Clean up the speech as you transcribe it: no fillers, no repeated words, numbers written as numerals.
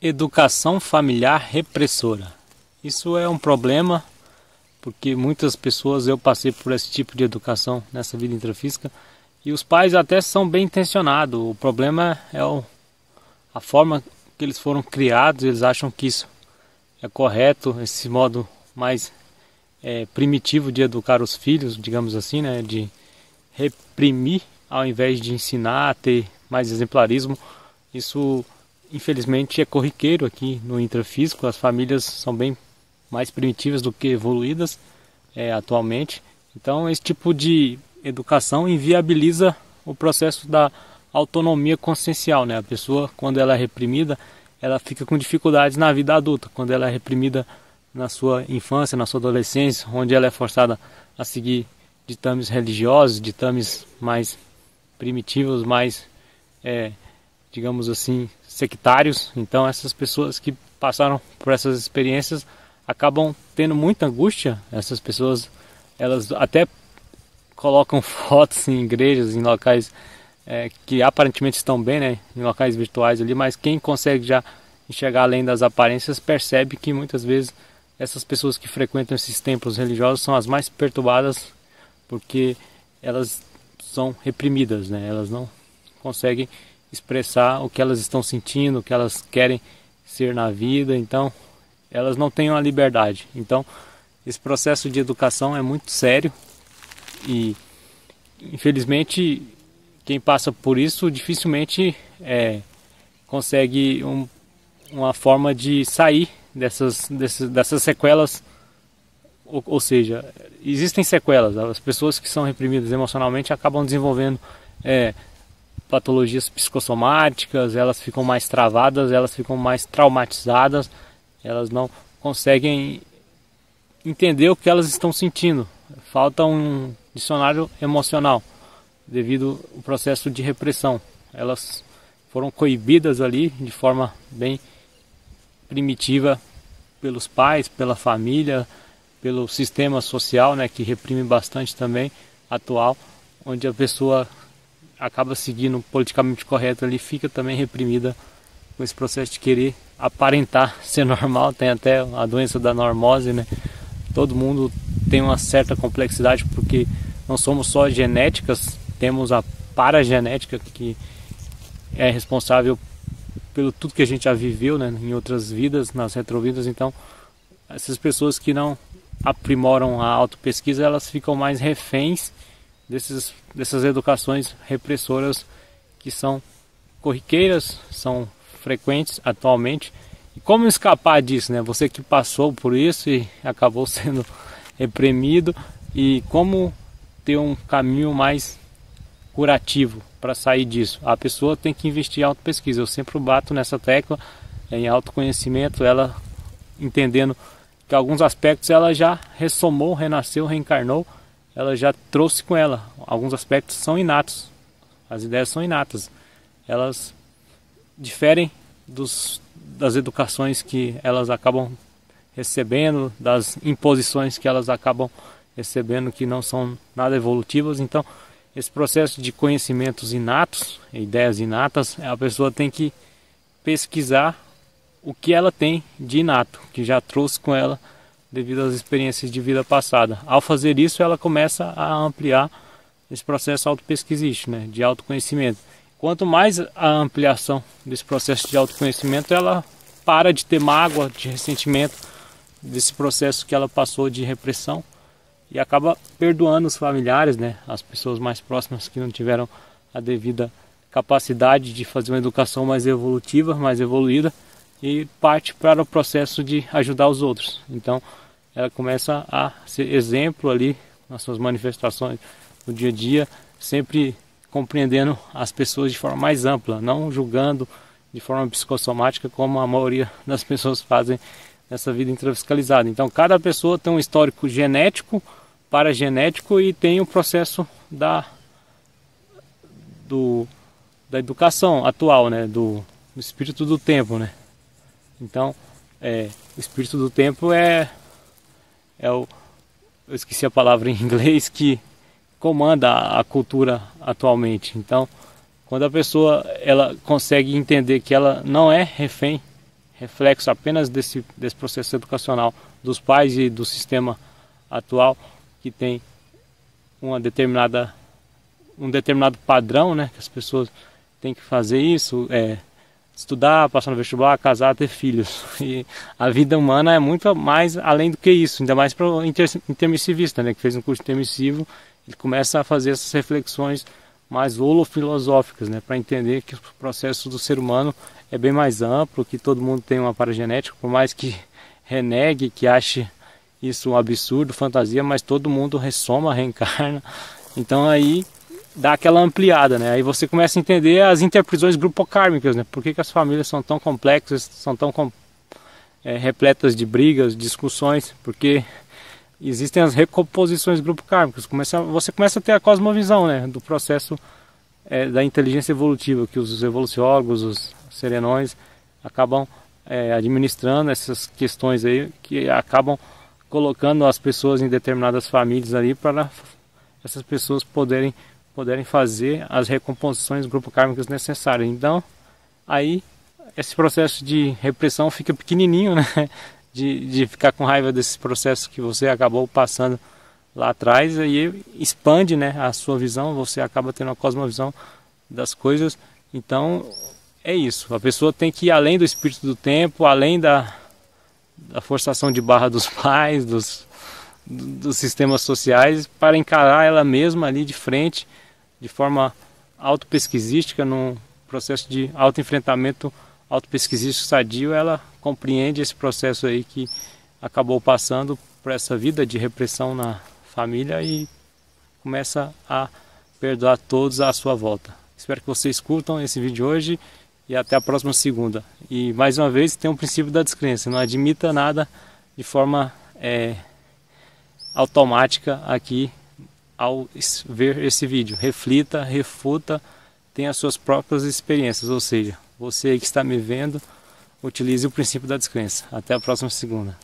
Educação familiar repressora. Isso é um problema porque muitas pessoas, eu passei por esse tipo de educação nessa vida intrafísica e os pais até são bem intencionados. O problema é a forma que eles foram criados. Eles acham que isso é correto, esse modo mais primitivo de educar os filhos, digamos assim, né? De reprimir ao invés de ensinar a ter mais exemplarismo. Isso infelizmente é corriqueiro aqui no intrafísico. As famílias são bem mais primitivas do que evoluídas atualmente. Então esse tipo de educação inviabiliza o processo da autonomia consciencial, né? A pessoa, quando ela é reprimida, ela fica com dificuldades na vida adulta. Quando ela é reprimida na sua infância, na sua adolescência, onde ela é forçada a seguir ditames religiosos, ditames mais primitivos, mais, digamos assim, sectários. Então essas pessoas que passaram por essas experiências acabam tendo muita angústia. Essas pessoas, elas até colocam fotos em igrejas, em locais que aparentemente estão bem, né, em locais virtuais ali, mas quem consegue já enxergar além das aparências percebe que muitas vezes essas pessoas que frequentam esses templos religiosos são as mais perturbadas, porque elas são reprimidas, né? Elas não conseguem expressar o que elas estão sentindo, o que elas querem ser na vida. Então elas não têm uma liberdade. Então esse processo de educação é muito sério e infelizmente quem passa por isso dificilmente consegue uma forma de sair dessas sequelas. Ou seja, existem sequelas. As pessoas que são reprimidas emocionalmente acabam desenvolvendo patologias psicossomáticas, elas ficam mais travadas, elas ficam mais traumatizadas, elas não conseguem entender o que elas estão sentindo. Falta um dicionário emocional devido ao processo de repressão. Elas foram coibidas ali de forma bem primitiva pelos pais, pela família, pelo sistema social, né, que reprime bastante também, atual, onde a pessoa acaba seguindo o politicamente correto ali, fica também reprimida com esse processo de querer aparentar ser normal. Tem até a doença da normose, né? Todo mundo tem uma certa complexidade porque não somos só genéticas, temos a paragenética que é responsável pelo tudo que a gente já viveu, né, em outras vidas, nas retrovidas. Então essas pessoas que não aprimoram a autopesquisa, elas ficam mais reféns dessas educações repressoras que são corriqueiras, são frequentes atualmente. E como escapar disso, né? Você que passou por isso e acabou sendo reprimido, e como ter um caminho mais curativo para sair disso? A pessoa tem que investir em autopesquisa. Eu sempre bato nessa tecla em autoconhecimento, ela entendendo que alguns aspectos ela já ressomou, renasceu, reencarnou, ela já trouxe com ela. Alguns aspectos são inatos, as ideias são inatas, elas diferem das educações que elas acabam recebendo, das imposições que elas acabam recebendo, que não são nada evolutivas. Então esse processo de conhecimentos inatos, ideias inatas, a pessoa tem que pesquisar o que ela tem de inato, que já trouxe com ela devido às experiências de vida passada. Ao fazer isso, ela começa a ampliar esse processo autopesquisístico, né, de autoconhecimento. Quanto mais a ampliação desse processo de autoconhecimento, ela para de ter mágoa, de ressentimento desse processo que ela passou de repressão, e acaba perdoando os familiares, né, as pessoas mais próximas que não tiveram a devida capacidade de fazer uma educação mais evolutiva, mais evoluída, e parte para o processo de ajudar os outros. Então ela começa a ser exemplo ali nas suas manifestações no dia a dia, sempre compreendendo as pessoas de forma mais ampla, não julgando de forma psicossomática como a maioria das pessoas fazem nessa vida intravascularizada. Então cada pessoa tem um histórico genético, paragenético, e tem o processo da educação atual, né, do espírito do tempo, né? Então o espírito do tempo eu esqueci a palavra em inglês, que comanda a cultura atualmente. Então quando a pessoa ela consegue entender que ela não é refém reflexo apenas desse processo educacional dos pais e do sistema atual, que tem um determinado padrão, né, que as pessoas têm que fazer isso, estudar, passar no vestibular, casar, ter filhos. E a vida humana é muito mais além do que isso, ainda mais para o intermissivista, né, que fez um curso intermissivo. Ele começa a fazer essas reflexões mais holofilosóficas, né, para entender que o processo do ser humano é bem mais amplo, que todo mundo tem uma paragenética, por mais que renegue, que ache isso um absurdo, fantasia, mas todo mundo ressoma, reencarna. Então aí dá aquela ampliada, né? Aí você começa a entender as interprisões grupocármicas, né? Por que as famílias são tão complexas, são tão repletas de brigas, discussões, porque existem as recomposições grupocármicas. Você começa a ter a cosmovisão, né, do processo da inteligência evolutiva, que os evoluciólogos, os serenões acabam administrando essas questões aí, que acabam colocando as pessoas em determinadas famílias ali para essas pessoas poderem fazer as recomposições grupocármicas necessárias. Então, aí esse processo de repressão fica pequenininho, né? De ficar com raiva desses processos que você acabou passando lá atrás, aí expande, né, a sua visão, você acaba tendo uma cosmovisão das coisas. Então, é isso. A pessoa tem que ir além do espírito do tempo, além da forçação de barra dos pais, dos sistemas sociais, para encarar ela mesma ali de frente, de forma autopesquisística, num processo de autoenfrentamento autopesquisístico sadio. Ela compreende esse processo aí que acabou passando por essa vida de repressão na família e começa a perdoar todos à sua volta. Espero que vocês curtam esse vídeo hoje e até a próxima segunda. E mais uma vez tem um princípio da descrença, não admita nada de forma automática aqui ao ver esse vídeo. Reflita, refuta, tenha as suas próprias experiências, ou seja, você que está me vendo, utilize o princípio da descrença. Até a próxima segunda.